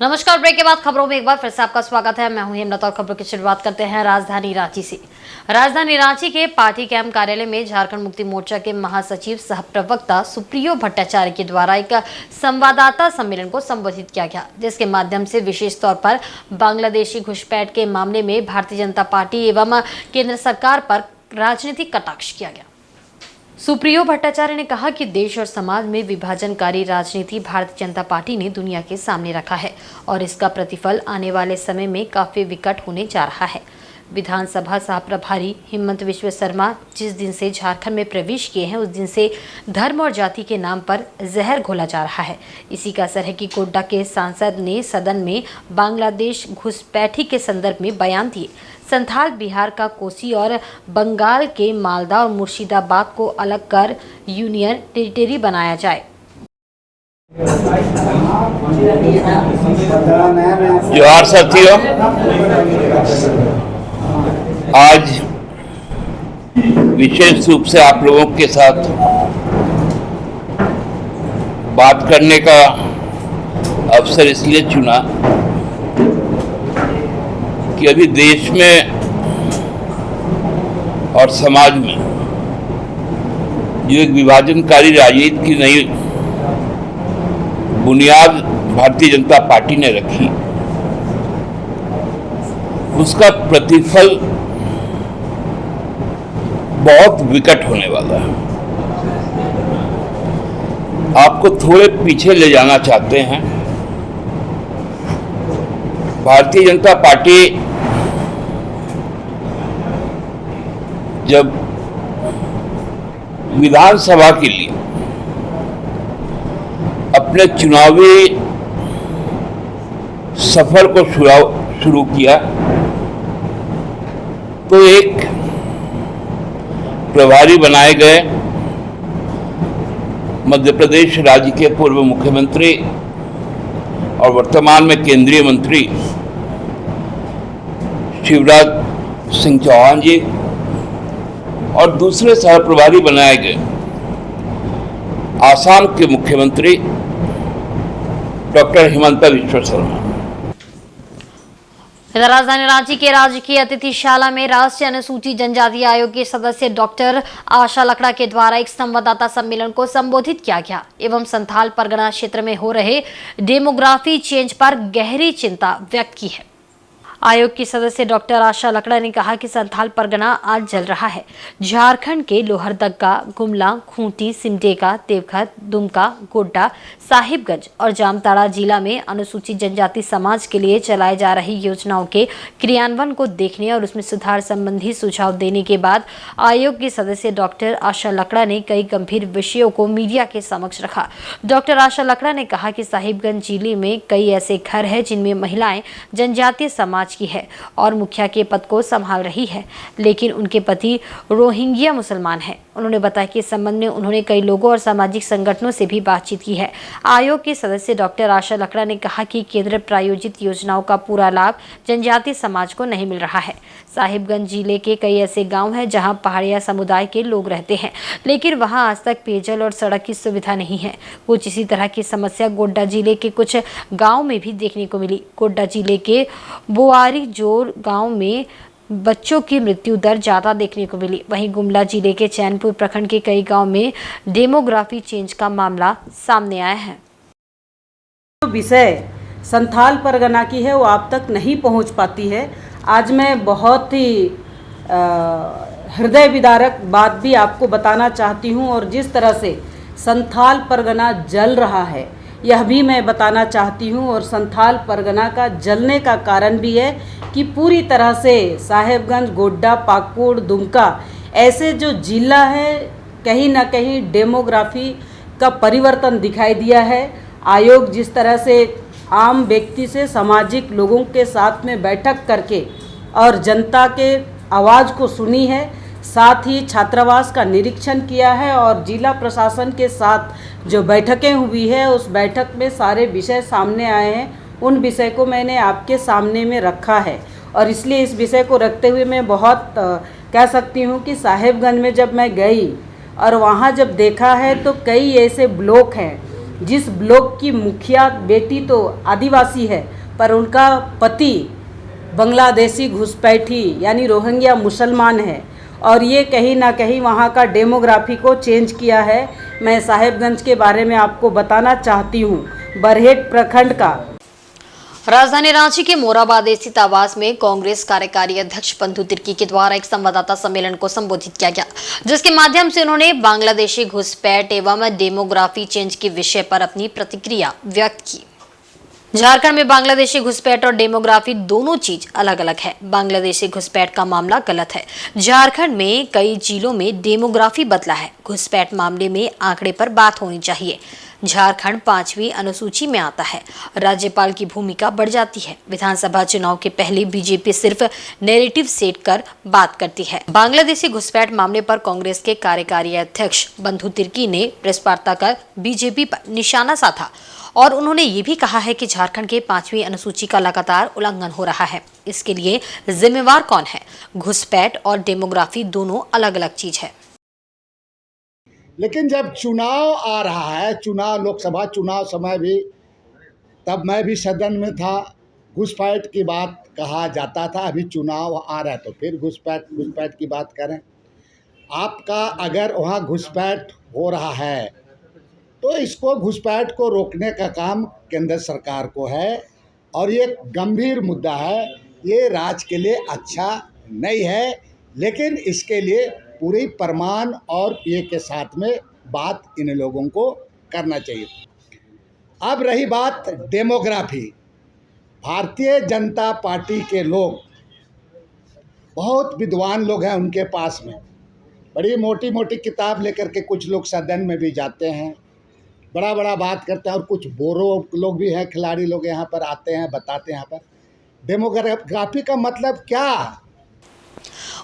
नमस्कार। ब्रेक के बाद खबरों में एक बार फिर से आपका स्वागत है। मैं हूं हेमलता और खबरों की शुरुआत करते हैं राजधानी रांची से। राजधानी रांची के पार्टी कैंप कार्यालय में झारखंड मुक्ति मोर्चा के महासचिव सह प्रवक्ता सुप्रियो भट्टाचार्य के द्वारा एक संवाददाता सम्मेलन को संबोधित किया गया, जिसके माध्यम से विशेष तौर पर बांग्लादेशी घुसपैठ के मामले में भारतीय जनता पार्टी एवं केंद्र सरकार पर राजनीतिक कटाक्ष किया गया। सुप्रियो भट्टाचार्य ने कहा कि देश और समाज में विभाजनकारी राजनीति भारतीय जनता पार्टी ने दुनिया के सामने रखा है और इसका प्रतिफल आने वाले समय में काफी विकट होने जा रहा है। विधानसभा सह प्रभारी हिमंत विश्व शर्मा जिस दिन से झारखंड में प्रवेश किए हैं, उस दिन से धर्म और जाति के नाम पर जहर घोला जा रहा है। इसी का असर है कि गोड्डा के सांसद ने सदन में बांग्लादेश घुसपैठी के संदर्भ में बयान दिए। संथाल बिहार का कोसी और बंगाल के मालदा और मुर्शिदाबाद को अलग कर यूनियन टेरिटरी बनाया जाए। जोहार साथियों, आज विशेष रूप से आप लोगों के साथ बात करने का अवसर इसलिए चुना कि अभी देश में और समाज में जो एक विभाजनकारी राजनीति की नई बुनियाद भारतीय जनता पार्टी ने रखी, उसका प्रतिफल बहुत विकट होने वाला है। आपको थोड़े पीछे ले जाना चाहते हैं। भारतीय जनता पार्टी जब विधानसभा के लिए अपने चुनावी सफर को शुरू किया तो एक प्रभारी बनाए गए मध्य प्रदेश राज्य के पूर्व मुख्यमंत्री और वर्तमान में केंद्रीय मंत्री शिवराज सिंह चौहान जी और दूसरे सह प्रभारी बनाए गए आसाम के मुख्यमंत्री डॉक्टर हिमंता विश्व शर्मा। इधर राजधानी रांची के राजकीय अतिथिशाला में राष्ट्रीय अनुसूचित जनजाति आयोग के सदस्य डॉक्टर आशा लकड़ा के द्वारा एक संवाददाता सम्मेलन को संबोधित किया गया एवं संथाल परगना क्षेत्र में हो रहे डेमोग्राफी चेंज पर गहरी चिंता व्यक्त की है। आयोग की सदस्य डॉक्टर आशा लकड़ा ने कहा कि संथाल परगना आज जल रहा है। झारखंड के लोहरदगा, गुमला, खूंटी, सिमडेगा, देवघर, दुमका, गोड्डा, साहिबगंज और जामताड़ा जिला में अनुसूचित जनजाति समाज के लिए चलाए जा रही योजनाओं के क्रियान्वयन को देखने और उसमें सुधार संबंधी सुझाव देने के बाद आयोग के सदस्य डॉक्टर आशा लकड़ा ने कई गंभीर विषयों को मीडिया के समक्ष रखा। डॉक्टर आशा लकड़ा ने कहा कि साहिबगंज जिले में कई ऐसे घर हैं जिनमें महिलाएं जनजातीय समाज की है और मुखिया के पद को संभाल रही है, लेकिन उनके पति रोहिंग्या मुसलमान हैं। उन्होंने बताया कि इस संबंध में उन्होंने कई लोगों और सामाजिक संगठनों से भी बातचीत की है। आयोग के सदस्य डॉक्टर आशा लकड़ा ने कहा कि केंद्र प्रायोजित योजनाओं का पूरा लाभ जनजातीय समाज को नहीं मिल रहा है। साहिबगंज जिले के कई ऐसे गांव हैं जहां पहाड़िया समुदाय के लोग रहते हैं, लेकिन वहां आज तक पेयजल और सड़क की सुविधा नहीं है। कुछ इसी तरह की समस्या गोड्डा जिले के कुछ गाँव में भी देखने को मिली। गोड्डा जिले के बोआरी जोर गाँव में बच्चों की मृत्यु दर ज्यादा देखने को मिली। वहीं गुमला जिले के चैनपुर प्रखंड के कई गांव में डेमोग्राफी चेंज का मामला सामने आया है। जो विषय संथाल परगना की है वो आप तक नहीं पहुंच पाती है। आज मैं बहुत ही हृदय विदारक बात भी आपको बताना चाहती हूं और जिस तरह से संथाल परगना जल रहा है यह भी मैं बताना चाहती हूं। और संथाल परगना का जलने का कारण भी है कि पूरी तरह से साहेबगंज, गोड्डा, पाकुड़, दुमका ऐसे जो जिला है कहीं ना कहीं डेमोग्राफी का परिवर्तन दिखाई दिया है। आयोग जिस तरह से आम व्यक्ति से सामाजिक लोगों के साथ में बैठक करके और जनता के आवाज़ को सुनी है, साथ ही छात्रावास का निरीक्षण किया है और जिला प्रशासन के साथ जो बैठकें हुई है उस बैठक में सारे विषय सामने आए हैं। उन विषय को मैंने आपके सामने में रखा है और इसलिए इस विषय को रखते हुए मैं बहुत कह सकती हूँ कि साहेबगंज में जब मैं गई और वहाँ जब देखा है तो कई ऐसे ब्लॉक हैं जिस ब्लॉक की मुखिया बेटी तो आदिवासी है पर उनका पति बांग्लादेशी घुसपैठी यानी रोहिंग्या मुसलमान है और ये कहीं ना कहीं वहाँ का डेमोग्राफी को चेंज किया है। मैं साहेबगंज के बारे में आपको बताना चाहती हूँ। बरहेट प्रखंड का राजधानी रांची के मोराबाद स्थित आवास में कांग्रेस कार्यकारी अध्यक्ष बंधु तिर्की के द्वारा एक संवाददाता सम्मेलन को संबोधित किया गया, जिसके माध्यम से उन्होंने बांग्लादेशी घुसपैठ एवं डेमोग्राफी चेंज के विषय पर अपनी प्रतिक्रिया व्यक्त की। झारखंड में बांग्लादेशी घुसपैठ और डेमोग्राफी दोनों चीज अलग अलग है। बांग्लादेशी घुसपैठ का मामला गलत है। झारखंड में कई जिलों में डेमोग्राफी बदला है। घुसपैठ मामले में आंकड़े पर बात होनी चाहिए। झारखंड 5वीं अनुसूची में आता है। राज्यपाल की भूमिका बढ़ जाती है। विधानसभा चुनाव के पहले बीजेपी सिर्फ नैरेटिव सेट कर बात करती है। बांग्लादेशी घुसपैठ मामले पर कांग्रेस के कार्यकारी अध्यक्ष बंधु तिर्की ने प्रेस वार्ता कर बीजेपी पर निशाना साधा और उन्होंने ये भी कहा है कि झारखंड के 5वीं अनुसूची का लगातार उल्लंघन हो रहा है। इसके लिए जिम्मेवार कौन है? घुसपैठ और डेमोग्राफी दोनों अलग अलग चीज है। लेकिन जब चुनाव आ रहा है, चुनाव लोकसभा चुनाव समय भी, तब मैं भी सदन में था, घुसपैठ की बात कहा जाता था। अभी चुनाव आ रहा है तो फिर घुसपैठ की बात करें। आपका अगर वहाँ घुसपैठ हो रहा है तो इसको घुसपैठ को रोकने का काम केंद्र सरकार को है और ये गंभीर मुद्दा है। ये राज्य के लिए अच्छा नहीं है, लेकिन इसके लिए पूरी प्रमाण और ये के साथ में बात इन लोगों को करना चाहिए। अब रही बात डेमोग्राफी, भारतीय जनता पार्टी के लोग बहुत विद्वान लोग हैं, उनके पास में बड़ी मोटी मोटी किताब लेकर के कुछ लोग सदन में भी जाते हैं, बड़ा बड़ा बात करते हैं, और कुछ बोरो लोग भी हैं, खिलाड़ी लोग यहाँ पर आते हैं, बताते हैं यहाँ पर डेमोग्राफी का मतलब क्या।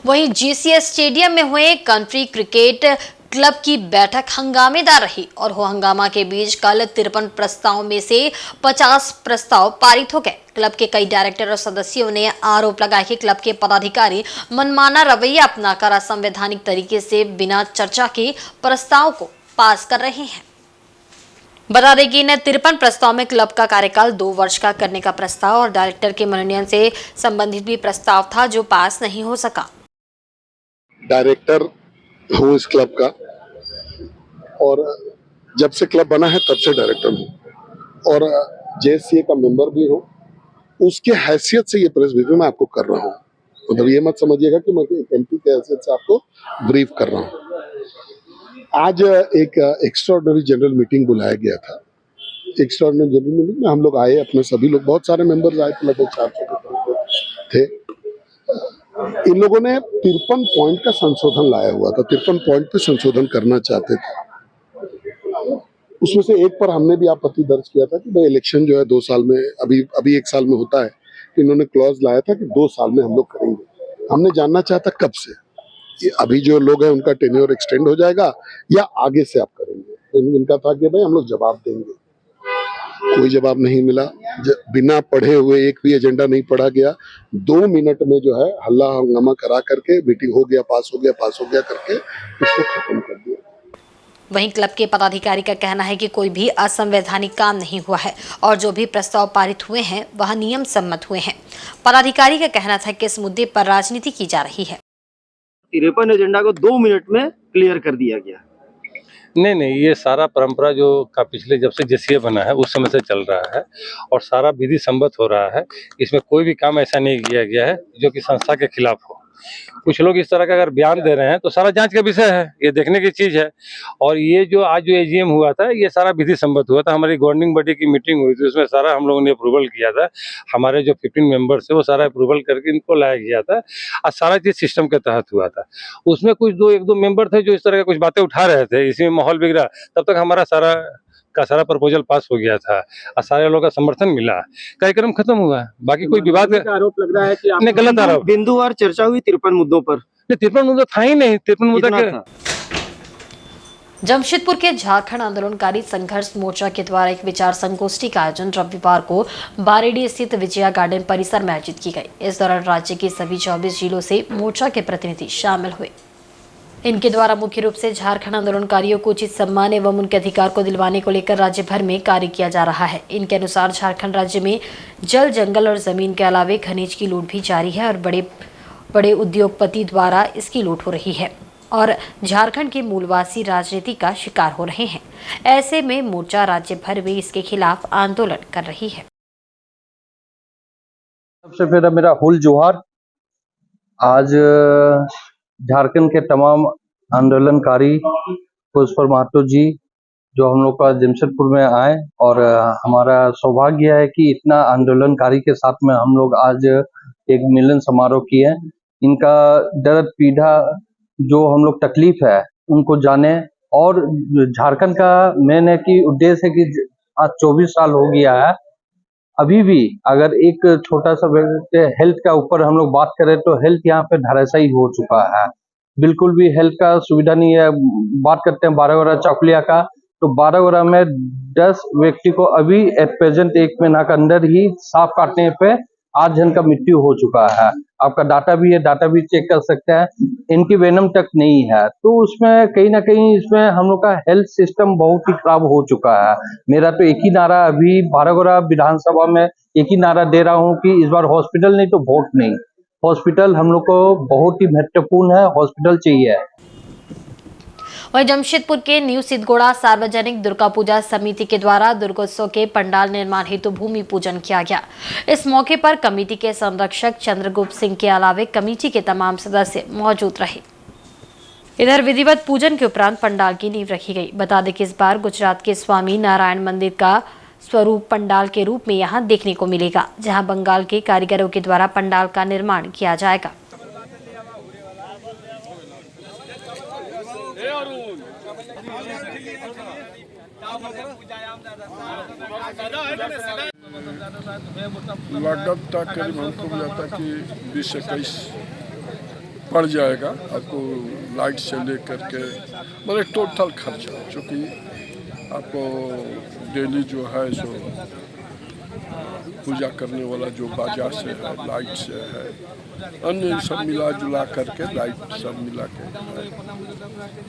वहीं जीसीएस स्टेडियम में हुए कंट्री क्रिकेट क्लब की बैठक हंगामेदार रही और हो हंगामा के बीच कल 53 प्रस्ताव में से 50 प्रस्ताव पारित हो गए। क्लब के कई डायरेक्टर और सदस्यों ने आरोप लगाया कि क्लब के पदाधिकारी मनमाना रवैया अपनाकर असंवैधानिक तरीके से बिना चर्चा के प्रस्ताव को पास कर रहे हैं। बता दें कि इन 53 प्रस्ताव में क्लब का कार्यकाल 2 वर्ष का करने का प्रस्ताव और डायरेक्टर के मनोनयन से संबंधित भी प्रस्ताव था, जो पास नहीं हो सका। डायरेक्टर हूँ इस क्लब का और जब से क्लब बना है तब से डायरेक्टर हूँ और जेएससीए का मेंबर भी हूँ। उसके हैसियत से ये प्रेस ब्रीफिंग मैं आपको कर रहा हूँ। मतलब ये मत समझिएगा कि मैं एमपी के हैसियत से आपको ब्रीफ कर रहा हूँ। आज एक एक्स्ट्राऑर्डिनरी जनरल मीटिंग बुलाया गया था। एक्स्ट्राऑर्डिनरी जनरल मीटिंग में हम लोग आए, अपने सभी लोग, बहुत सारे मेंबर्स आए थे, लगभग 400 के करीब थे। इन लोगों ने 53 पॉइंट का संशोधन लाया हुआ था, 53 पॉइंट पे संशोधन करना चाहते थे। उसमें से एक पर हमने भी आपत्ति दर्ज किया था कि भाई इलेक्शन जो है 2 साल में, अभी 1 साल में होता है, तो इन्होंने क्लॉज लाया था कि 2 साल में हम लोग करेंगे। हमने जानना चाहता कब से, अभी जो लोग हैं उनका टेन्योर एक्सटेंड हो जाएगा या आगे से आप करेंगे। इनका था कि भाई हम लोग जवाब देंगे। कोई जवाब नहीं मिला। बिना पढ़े हुए एक भी एजेंडा नहीं पढ़ा गया। 2 मिनट में जो है हल्ला हंगामा करा करके मीटिंग हो गया, पास हो गया करके उसको खत्म कर दिया। वहीं क्लब के पदाधिकारी का कहना है कि कोई भी असंवैधानिक काम नहीं हुआ है और जो भी प्रस्ताव पारित हुए हैं वह नियम सम्मत हुए हैं। पदाधिकारी का कहना था कि इस मुद्दे पर राजनीति की जा रही है। 53 एजेंडा को 2 मिनट में क्लियर कर दिया गया। नहीं, ये सारा परंपरा जो का पिछले जब से जेसीए बना है उस समय से चल रहा है और सारा विधि सम्मत हो रहा है। इसमें कोई भी काम ऐसा नहीं किया गया है जो कि संस्था के खिलाफ हो। कुछ लोग इस तरह का अगर बयान दे रहे हैं तो सारा जांच का विषय है, ये देखने की चीज है। और ये जो आज जो एजीएम हुआ था ये सारा विधि सम्मत हुआ था। हमारी गवर्निंग बॉडी की मीटिंग हुई थी, उसमें सारा हम लोगों ने अप्रूवल किया था। हमारे जो 15 मेंबर्स थे वो सारा अप्रूवल करके इनको लाया गया था और सारा चीज सिस्टम के तहत हुआ था। उसमें कुछ 1-2 मेंबर थे जो इस तरह के कुछ बातें उठा रहे थे, इसी में माहौल बिगड़ा। तब तक हमारा सारा प्रपोजल पास हो गया था और सारे लोगों का समर्थन मिला, कार्यक्रम खत्म हुआ। बाकी कोई विवाद का आरोप लग रहा है कि आपने गलत आरोप, बिंदुवार चर्चा हुई 53 मुद्दों पर। 53 मुद्दा था ही नहीं, 53 मुद्दा क्या। जमशेदपुर के झारखंड आंदोलनकारी संघर्ष मोर्चा के द्वारा एक विचार संगोष्ठी का आयोजन रविवार को बारेडी स्थित विजया गार्डन परिसर में आयोजित की गई। इस दौरान राज्य के सभी 24 जिलों से मोर्चा के प्रतिनिधि शामिल हुए। इनके द्वारा मुख्य रूप से झारखंड आंदोलनकारियों को उचित सम्मान एवं उनके अधिकार को दिलवाने को लेकर राज्य भर में कार्य किया जा रहा है। इनके अनुसार झारखंड राज्य में जल, जंगल और जमीन के अलावे खनिज की लूट भी जारी है और बड़े बड़े उद्योगपति द्वारा इसकी लूट हो रही है और झारखंड के मूलवासी राजनीति का शिकार हो रहे हैं। ऐसे में मोर्चा राज्य भर में इसके खिलाफ आंदोलन कर रही है। सबसे पहले मेरा हुल जोहार। आज झारखंड के तमाम आंदोलनकारी पुष्पर महतो जी जो हम लोग का जमशेदपुर में आए और हमारा सौभाग्य है कि इतना आंदोलनकारी के साथ में हम लोग आज एक मिलन समारोह किए। इनका दर्द पीड़ा जो हम लोग तकलीफ है उनको जाने और झारखंड का मेन है कि उद्देश्य है कि आज 24 साल हो गया है, अभी भी अगर एक छोटा सा हेल्थ का ऊपर हम लोग बात करें तो हेल्थ यहाँ पे धराशायी हो चुका है। बिल्कुल भी हेल्थ का सुविधा नहीं है। बात करते हैं 12 चौकलिया का, तो 12 में 10 व्यक्ति को अभी एट प्रेजेंट 1 महीना के अंदर ही सांप काटने पे 8 जन का मृत्यु हो चुका है। आपका डाटा भी है, डाटा भी चेक कर सकते हैं। इनकी वेनम तक नहीं है, तो उसमें कहीं ना कहीं इसमें हम लोग का हेल्थ सिस्टम बहुत ही खराब हो चुका है। मेरा तो एक ही नारा अभी 12 विधानसभा में एक ही नारा दे रहा हूँ कि इस बार हॉस्पिटल नहीं तो वोट नहीं। हॉस्पिटल हम लोग को बहुत ही महत्वपूर्ण है, हॉस्पिटल चाहिए। वहीं जमशेदपुर के न्यू सिद्धगोड़ा सार्वजनिक दुर्गा पूजा समिति के द्वारा दुर्गोत्सव के पंडाल निर्माण हेतु भूमि पूजन किया गया। इस मौके पर कमेटी के संरक्षक चंद्रगुप्त सिंह के अलावे कमेटी के तमाम सदस्य मौजूद रहे। इधर विधिवत पूजन के उपरांत पंडाल की नींव रखी गई। बता दें कि इस बार गुजरात के स्वामी नारायण मंदिर का स्वरूप पंडाल के रूप में यहां देखने को मिलेगा, जहां बंगाल के कारीगरों के द्वारा पंडाल का निर्माण किया जाएगा। लागत तक करीब हमको मिला था कि 20-21 पड़ जाएगा आपको, लाइट से लेकर के मतलब टोटल खर्चा, चूँकि आपको डेली जो है सो पूजा करने वाला जो बाजार से है, लाइट से है, अन्य सब मिला जुला करके लाइट सब मिला के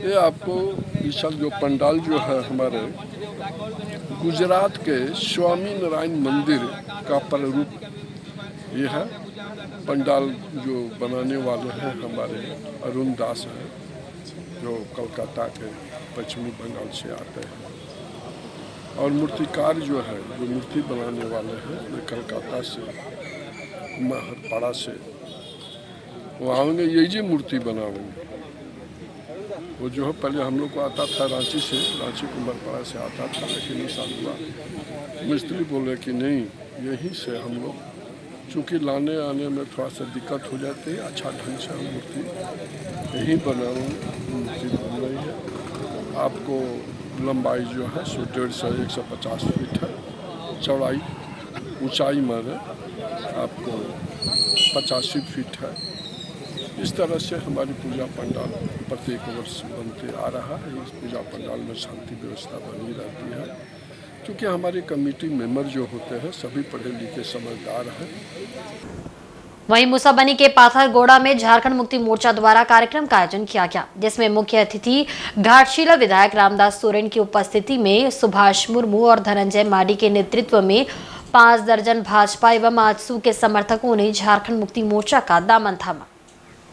ये आपको विशाल जो पंडाल जो है हमारे गुजरात के स्वामी नारायण मंदिर का प्रारूप ये है। पंडाल जो बनाने वाले हैं हमारे अरुण दास हैं, जो कोलकाता के पश्चिमी बंगाल से आते हैं, और मूर्तिकार जो है जो मूर्ति बनाने वाले हैं वे कलकत्ता से, कुम्हारपाड़ा से वो आएंगे, यही मूर्ति बनाएंगे। वो जो है पहले हम लोग को आता था रांची से, रांची कुम्हारपाड़ा से आता था, लेकिन इस साल हुआ मिस्त्री बोले कि नहीं यहीं से हम लोग, चूँकि लाने आने में थोड़ा सा दिक्कत हो जाती है, अच्छा ढंग से हम मूर्ति यहीं बनाएंगे। मूर्ति बन रही है। आपको लंबाई जो है सो 150 फीट है, चौड़ाई ऊंचाई माने आपको 85 फीट है। इस तरह से हमारी पूजा पंडाल प्रत्येक वर्ष बनते आ रहा है। इस पूजा पंडाल में शांति व्यवस्था बनी रहती है, क्योंकि हमारे कमेटी मेंबर जो होते हैं सभी पढ़े लिखे समझदार हैं। वहीं मुसाबनी के पाथरगोड़ा में झारखंड मुक्ति मोर्चा द्वारा कार्यक्रम का आयोजन किया गया, जिसमें मुख्य अतिथि घाटशिला विधायक रामदास सोरेन की उपस्थिति में सुभाष मुर्मू और धनंजय माडी के नेतृत्व में 5 दर्जन भाजपा एवं आजसू के समर्थकों ने झारखंड मुक्ति मोर्चा का दामन थामा।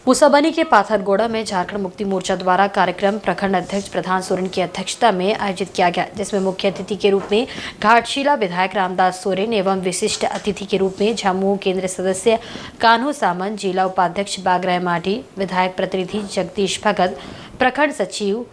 मुसाबनी के पाथरगोड़ा में झारखंड मुक्ति मोर्चा द्वारा कार्यक्रम प्रखंड अध्यक्ष प्रधान सोरेन की अध्यक्षता में आयोजित किया गया, जिसमें मुख्य अतिथि के रूप में घाटशिला विधायक रामदास सोरेन एवं विशिष्ट अतिथि के रूप में झामुमो केंद्र सदस्य कान्हू सामंत, जिला उपाध्यक्ष बागराय माडी, विधायक प्रतिनिधि जगदीश भगत, प्रखंड सचिव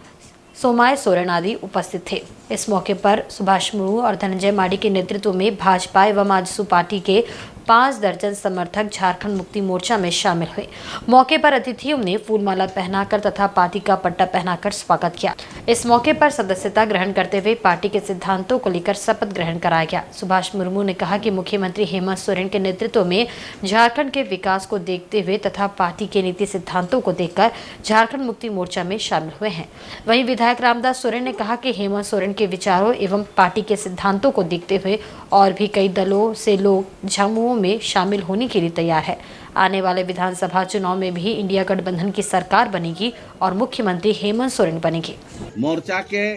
सोमाय सोरेन आदि उपस्थित थे। इस मौके पर सुभाष मुर्मू और धनंजय माडी के नेतृत्व में भाजपा एवं आजसू पार्टी के 5 दर्जन समर्थक झारखंड मुक्ति मोर्चा में शामिल हुए। मौके पर अतिथियों ने फूलमाला पहनाकर तथा पार्टी का पट्टा पहनाकर स्वागत किया। इस मौके पर सदस्यता ग्रहण करते हुए पार्टी के सिद्धांतों को लेकर शपथ ग्रहण कराया गया। सुभाष मुर्मू ने कहा कि मुख्यमंत्री हेमंत सोरेन के नेतृत्व में झारखंड के विकास को देखते हुए तथा पार्टी के नीति सिद्धांतों को देखकर झारखंड मुक्ति मोर्चा में शामिल हुए हैं। वहीं विधायक रामदास सोरेन ने कहा कि हेमंत सोरेन के विचारों एवं पार्टी के सिद्धांतों को देखते हुए और भी कई दलों से लोग झामुमो में शामिल होने के लिए तैयार है। आने वाले विधानसभा चुनाव में भी इंडिया गठबंधन की सरकार बनेगी और मुख्यमंत्री हेमंत सोरेन बनेंगे। मोर्चा के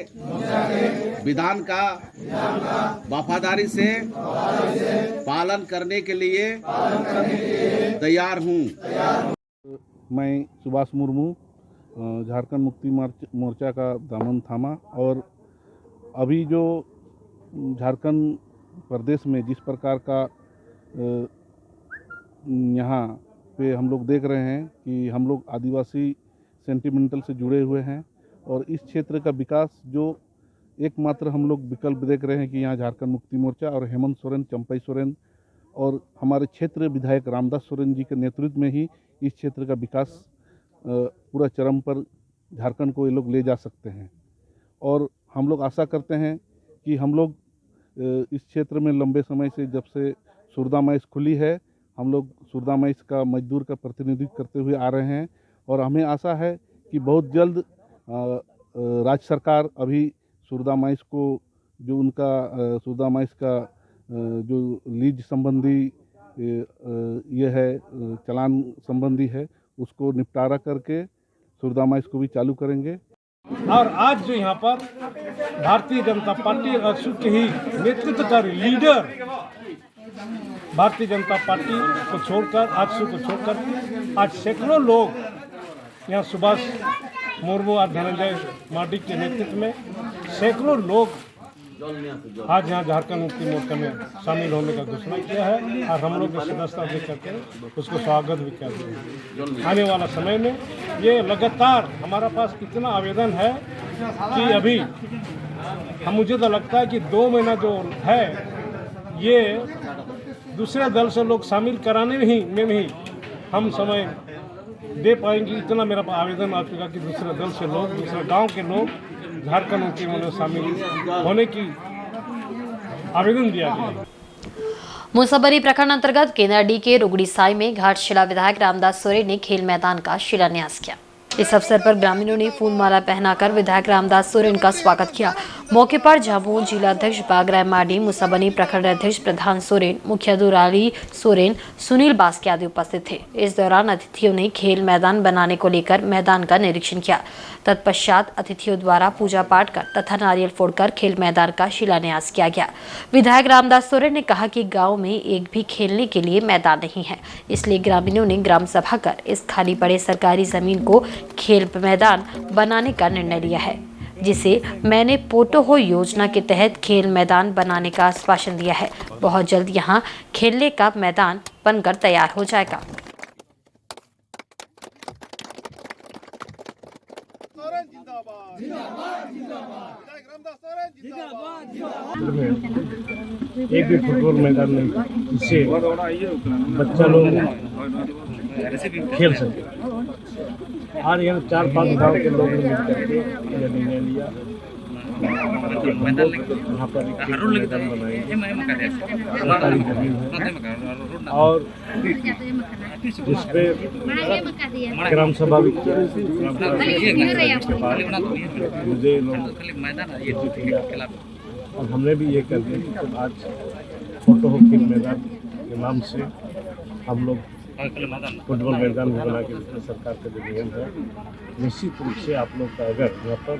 विधान का वफादारी से पालन करने के लिए तैयार हूँ। मैं सुभाष मुर्मू झारखंड मुक्ति मोर्चा का दामन थामा और अभी जो झारखंड प्रदेश में जिस प्रकार का यहाँ पे हम लोग देख रहे हैं कि हम लोग आदिवासी सेंटिमेंटल से जुड़े हुए हैं और इस क्षेत्र का विकास जो एकमात्र हम लोग विकल्प देख रहे हैं कि यहाँ झारखंड मुक्ति मोर्चा और हेमंत सोरेन, चंपई सोरेन और हमारे क्षेत्र विधायक रामदास सोरेन जी के नेतृत्व में ही इस क्षेत्र का विकास पूरा चरम पर झारखंड को ये लोग ले जा सकते हैं। और हम लोग आशा करते हैं कि हम लोग इस क्षेत्र में लंबे समय से जब से सुरदा मैस खुली है हम लोग सुरदा मैस का मजदूर का प्रतिनिधित्व करते हुए आ रहे हैं और हमें आशा है कि बहुत जल्द राज्य सरकार अभी सुरदा मैस को जो उनका सुरदा मैस का जो लीज संबंधी ये है चलान संबंधी है उसको निपटारा करके सुरदा मैस को भी चालू करेंगे। और आज जो यहाँ पर भारतीय जनता पार्टी अशोक के ही नेतृत्व का लीडर भारतीय जनता पार्टी को छोड़कर आजसू को छोड़कर आज सैकड़ों लोग यहाँ सुभाष मुर्मू और धनंजय मार्डी के नेतृत्व में सैकड़ों लोग आज यहाँ झारखंड मुक्ति मोर्चा में शामिल होने का घोषणा किया है और हम लोग सदस्यता दे करके उसको स्वागत भी कर रहे हैं। आने वाला समय में ये लगातार हमारा पास इतना आवेदन है कि अभी मुझे तो लगता है कि 2 महीना जो है ये दूसरे दल से लोग शामिल कराने में ही हम समय दे पाएंगे। इतना मेरा आवेदन आ चुका कि दूसरे दल से लोग दूसरे गांव के लोग झारखंड मुक्ति में शामिल होने की आवेदन दिया गया। मुसाबरी प्रखंड अंतर्गत केंद्राडी के रुगड़ीसाई में घाटशिला विधायक रामदास सोरेन ने खेल मैदान का शिलान्यास किया। इस अवसर पर ग्रामीणों ने फूलमाला पहनाकर विधायक रामदास सोरेन का स्वागत किया। मौके पर झाबुआ जिला अध्यक्ष बागराय माडी, मुसाबनी प्रखंड अध्यक्ष प्रधान सोरेन, मुखिया दुराली सोरेन, सुनील बास्के आदि उपस्थित थे। इस दौरान अतिथियों ने खेल मैदान बनाने को लेकर मैदान का निरीक्षण किया। तत्पश्चात अतिथियों द्वारा पूजा पाठ कर तथा नारियल फोड़कर खेल मैदान का शिलान्यास किया गया। विधायक रामदास सोरेन ने कहा कि गांव में एक भी खेलने के लिए मैदान नहीं है, इसलिए ग्रामीणों ने ग्राम सभा कर इस खाली पड़े सरकारी जमीन को खेल मैदान बनाने का निर्णय लिया है, जिसे मैंने पोटो हो योजना के तहत खेल मैदान बनाने का आश्वासन दिया है। बहुत जल्द यहां खेलने का मैदान बनकर तैयार हो जाएगा। एक भी फुटबॉल मैदान नहीं, इससे बच्चा लोग खेल सके। आज यहाँ 4-5 गाँव के लोगों ने मिलकर यह निर्णय लिया। यहाँ पर मैदान बनाएंगे, सरकारी जमीन है और जिसपे ग्राम सभा भी किया। मुझे लोग और हमने भी ये कर दिया कि आज फोटो हो खेल मैदान के नाम से हम लोग फुटबॉल मैदान भी बना के सरकार का जो नियम है, निश्चित रूप से आप लोग का अगर यहाँ पर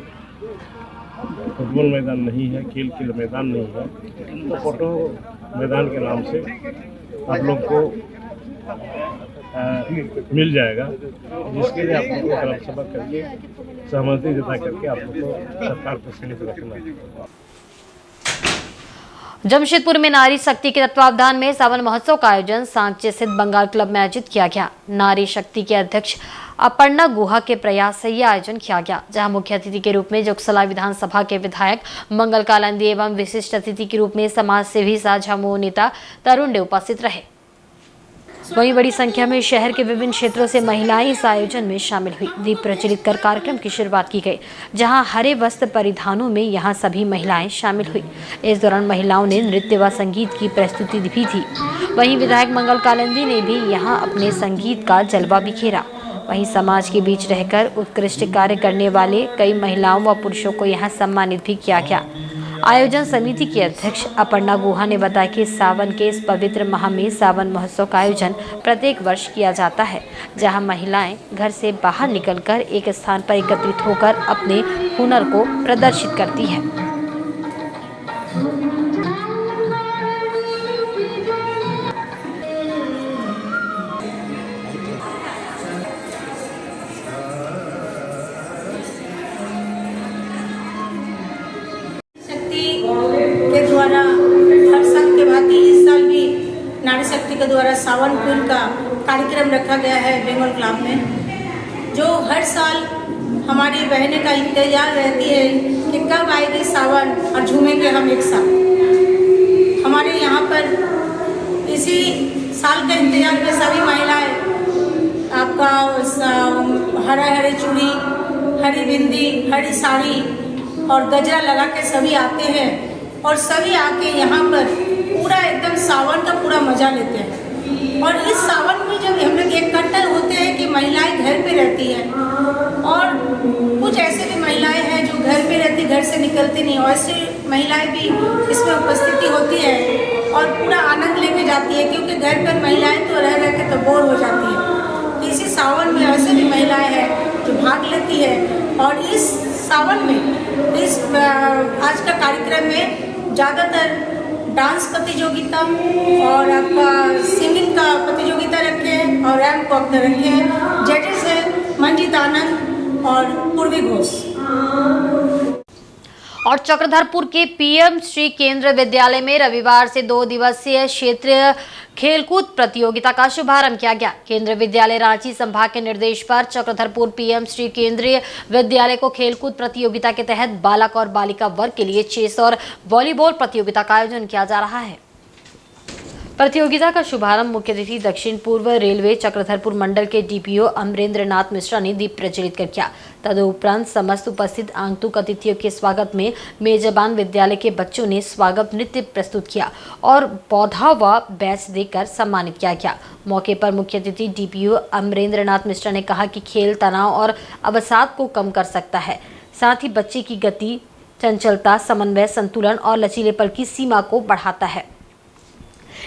फुटबॉल मैदान नहीं है, खेल के मैदान नहीं है, तो फोटो मैदान के नाम से आप लोग को मिल जाएगा, जिसके लिए आप लोग को ग्राम सभा करके सहमति जता करके आप लोग को सरकार को सहमति रखना है। जमशेदपुर में नारी शक्ति के तत्वावधान में सावन महोत्सव का आयोजन सांचे स्थित बंगाल क्लब में आयोजित किया गया। नारी शक्ति के अध्यक्ष अपर्णा गुहा के प्रयास से यह आयोजन किया गया, जहां मुख्य अतिथि के रूप में जोगसला विधानसभा के विधायक मंगल कालंदी एवं विशिष्ट अतिथि के रूप में समाज सेवी झामुमो नेता तरुण डे उपस्थित रहे। वहीं बड़ी संख्या में शहर के विभिन्न क्षेत्रों से महिलाएं इस आयोजन में शामिल हुई। दीप प्रज्वलित कर कार्यक्रम की शुरुआत की गई, जहां हरे वस्त्र परिधानों में यहां सभी महिलाएं शामिल हुई। इस दौरान महिलाओं ने नृत्य व संगीत की प्रस्तुति भी थी। वहीं विधायक मंगल कालंदी ने भी यहां अपने संगीत का जलवा बिखेरा। वहीं समाज के बीच रहकर उत्कृष्ट कार्य करने वाले कई महिलाओं व पुरुषों को यहां सम्मानित भी किया गया। आयोजन समिति के अध्यक्ष अपर्णा गुहा ने बताया कि सावन के इस पवित्र माह में सावन महोत्सव का आयोजन प्रत्येक वर्ष किया जाता है, जहां महिलाएं घर से बाहर निकलकर एक स्थान पर एकत्रित होकर अपने हुनर को प्रदर्शित करती है। के द्वारा हर साल के भांति इस साल भी नारी शक्ति के द्वारा सावन क्वीन का कार्यक्रम रखा गया है बंगाल क्लब में, जो हर साल हमारी बहनें का इंतजार रहती है कि कब आएगी सावन और झूमेंगे हम एक साथ। हमारे यहाँ पर इसी साल के इंतजार में सभी महिलाएं आपका हरे हरे चूड़ी, हरी बिंदी, हरी साड़ी और गजरा लगा के सभी आते हैं और सभी आके यहाँ पर पूरा एकदम सावन का पूरा मजा लेते हैं। और इस सावन में जब हम लोग इकट्ठा होते हैं कि महिलाएं घर पे रहती हैं और कुछ ऐसे भी महिलाएं हैं जो घर पे रहती, घर से निकलती नहीं, ऐसी महिलाएं भी इसमें उपस्थिति होती है और पूरा आनंद लेके जाती है, क्योंकि घर पर महिलाएं तो रह रह के तो बोर हो जाती है। तो इसी सावन में ऐसे भी महिलाएं हैं जो भाग लेती है और इस सावन में इस आज का कार्यक्रम में ज़्यादातर डांस प्रतियोगिता और आपका सिंगिंग का प्रतियोगिता रखे हैं और रैंप वॉक रखे हैं। जजेस है मंजीत आनंद और पूर्वी घोष। और चक्रधरपुर के पीएम श्री केंद्रीय विद्यालय में रविवार से 2 दिवसीय क्षेत्रीय खेलकूद प्रतियोगिता का शुभारंभ किया गया। केंद्रीय विद्यालय रांची संभाग के निर्देश पर चक्रधरपुर पीएम श्री केंद्रीय विद्यालय को खेलकूद प्रतियोगिता के तहत बालक और बालिका वर्ग के लिए चेस और वॉलीबॉल प्रतियोगिता का आयोजन किया जा रहा है। प्रतियोगिता का शुभारंभ मुख्य अतिथि दक्षिण पूर्व रेलवे चक्रधरपुर मंडल के डीपीओ अमरेंद्र नाथ मिश्रा ने दीप प्रज्वलित कर किया। तदुपरांत समस्त उपस्थित आगंतुक अतिथियों के स्वागत में मेजबान विद्यालय के बच्चों ने स्वागत नृत्य प्रस्तुत किया और पौधा व बैच देकर सम्मानित किया गया। मौके पर मुख्य अतिथि डीपीओ अमरेंद्र नाथ मिश्रा ने कहा कि खेल तनाव और अवसाद को कम कर सकता है, साथ ही बच्चे की गति, चंचलता, समन्वय, संतुलन और लचीलेपन की सीमा को बढ़ाता है।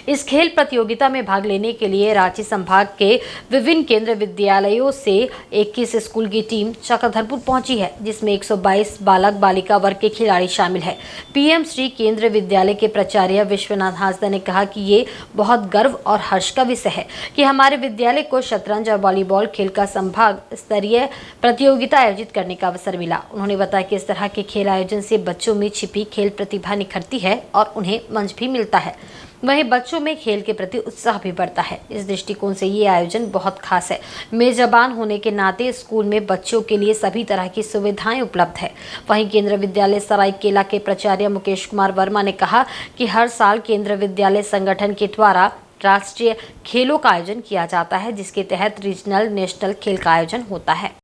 इस खेल प्रतियोगिता में भाग लेने के लिए रांची संभाग के विभिन्न केंद्रीय विद्यालयों से 21 स्कूल की टीम चक्रधरपुर पहुंची है, जिसमें 122 बालक बालिका वर्ग के खिलाड़ी शामिल है। पीएम श्री केंद्रीय विद्यालय के प्राचार्य विश्वनाथ हांसदा ने कहा कि ये बहुत गर्व और हर्ष का विषय है कि हमारे विद्यालय को शतरंज और वॉलीबॉल खेल का संभाग स्तरीय प्रतियोगिता आयोजित करने का अवसर मिला। उन्होंने बताया कि इस तरह के खेल आयोजन से बच्चों में छिपी खेल प्रतिभा निखरती है और उन्हें मंच भी मिलता है। वहीं बच्चों में खेल के प्रति उत्साह भी बढ़ता है। इस दृष्टिकोण से ये आयोजन बहुत खास है। मेजबान होने के नाते स्कूल में बच्चों के लिए सभी तरह की सुविधाएं उपलब्ध है। वहीं केंद्रीय विद्यालय सरायकेला के प्राचार्य मुकेश कुमार वर्मा ने कहा कि हर साल केंद्रीय विद्यालय संगठन के द्वारा राष्ट्रीय खेलों का आयोजन किया जाता है, जिसके तहत रीजनल नेशनल खेल का आयोजन होता है।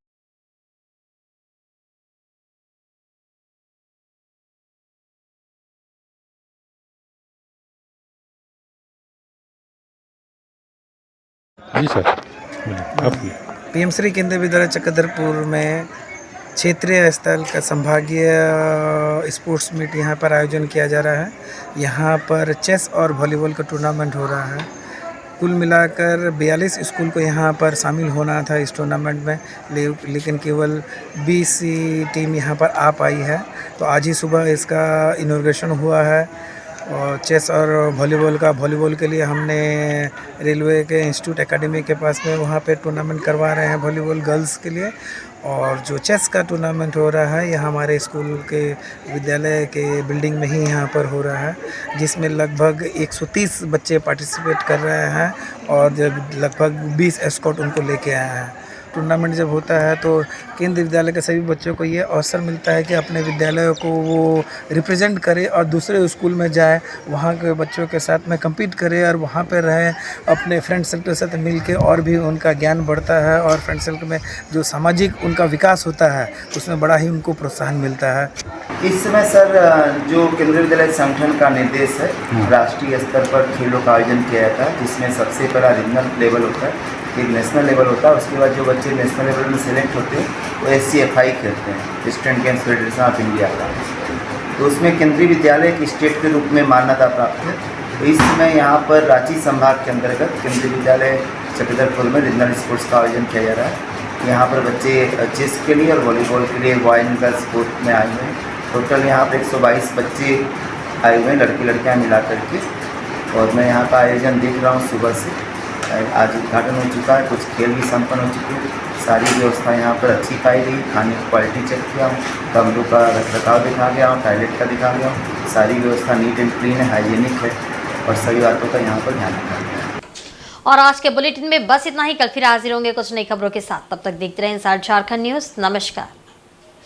जी सर, पीएम श्री केंद्रीय विद्यालय चक्रधरपुर में क्षेत्रीय स्तर का संभागीय स्पोर्ट्स मीट यहाँ पर आयोजन किया जा रहा है। यहाँ पर चेस और वॉलीबॉल का टूर्नामेंट हो रहा है। कुल मिलाकर 42 स्कूल को यहाँ पर शामिल होना था इस टूर्नामेंट में, लेकिन केवल 20 टीम यहाँ पर आ पाई है। तो आज ही सुबह इसका इनॉग्रेशन हुआ है। और चेस और वॉलीबॉल के लिए हमने रेलवे के इंस्टीट्यूट एकेडमी के पास में वहाँ पे टूर्नामेंट करवा रहे हैं वॉलीबॉल गर्ल्स के लिए। और जो चेस का टूर्नामेंट हो रहा है यह हमारे स्कूल के विद्यालय के बिल्डिंग में ही यहाँ पर हो रहा है, जिसमें लगभग 130 बच्चे पार्टिसिपेट कर रहे हैं और लगभग 20 एस्कॉर्ट उनको लेके आए हैं। टूर्नामेंट जब होता है तो केंद्रीय विद्यालय के सभी बच्चों को ये अवसर मिलता है कि अपने विद्यालयों को वो रिप्रेजेंट करे और दूसरे स्कूल में जाए, वहाँ के बच्चों के साथ में कम्पीट करे और वहाँ पे रहे, अपने फ्रेंड सर्कल के साथ मिल के और भी उनका ज्ञान बढ़ता है और फ्रेंड सर्कल में जो सामाजिक उनका विकास होता है उसमें बड़ा ही उनको प्रोत्साहन मिलता है। इस समय सर जो केंद्रीय विद्यालय संगठन का निर्देश है, राष्ट्रीय स्तर पर खेलों का आयोजन किया जाता है, जिसमें सबसे पहला रीजनल लेवल होता है, एक नेशनल लेवल होता है। उसके बाद जो बच्चे नेशनल लेवल में सेलेक्ट होते हैं वो SCFI खेलते हैं, student games federation of India का। तो उसमें केंद्रीय विद्यालय एक स्टेट के रूप में मान्यता प्राप्त है। तो इस समय यहाँ पर रांची संभाग के अंतर्गत केंद्रीय विद्यालय चक्रधरपुर में रीजनल स्पोर्ट्स का आयोजन किया जा रहा है। यहाँ पर बच्चे चेस के लिए और वॉलीबॉल के लिए बॉय एंड गर्ल्स स्पोर्ट में आए हुए हैं। टोटल यहाँ पर 122 बच्चे आए हुए हैं, लड़के लड़कियाँ मिला करके। और मैं यहाँ का आयोजन देख रहा हूँ सुबह से। आज उद्घाटन हो चुका है, कुछ खेल भी संपन्न हो चुके हैं। सारी व्यवस्था यहाँ पर अच्छी पाई गई। खाने की क्वालिटी चेक किया हूँ, कमरों का रखरखाव दिखा गया हूँ, टॉयलेट का दिखा गया हूँ। सारी व्यवस्था नीट एंड क्लीन है, हाइजीनिक है और सभी बातों का यहाँ पर ध्यान रखा गया है। और आज के बुलेटिन में बस इतना ही। कल फिर हाजिर होंगे कुछ नई खबरों के साथ। तब तक देखते रहें इनसाइड झारखंड न्यूज़। नमस्कार।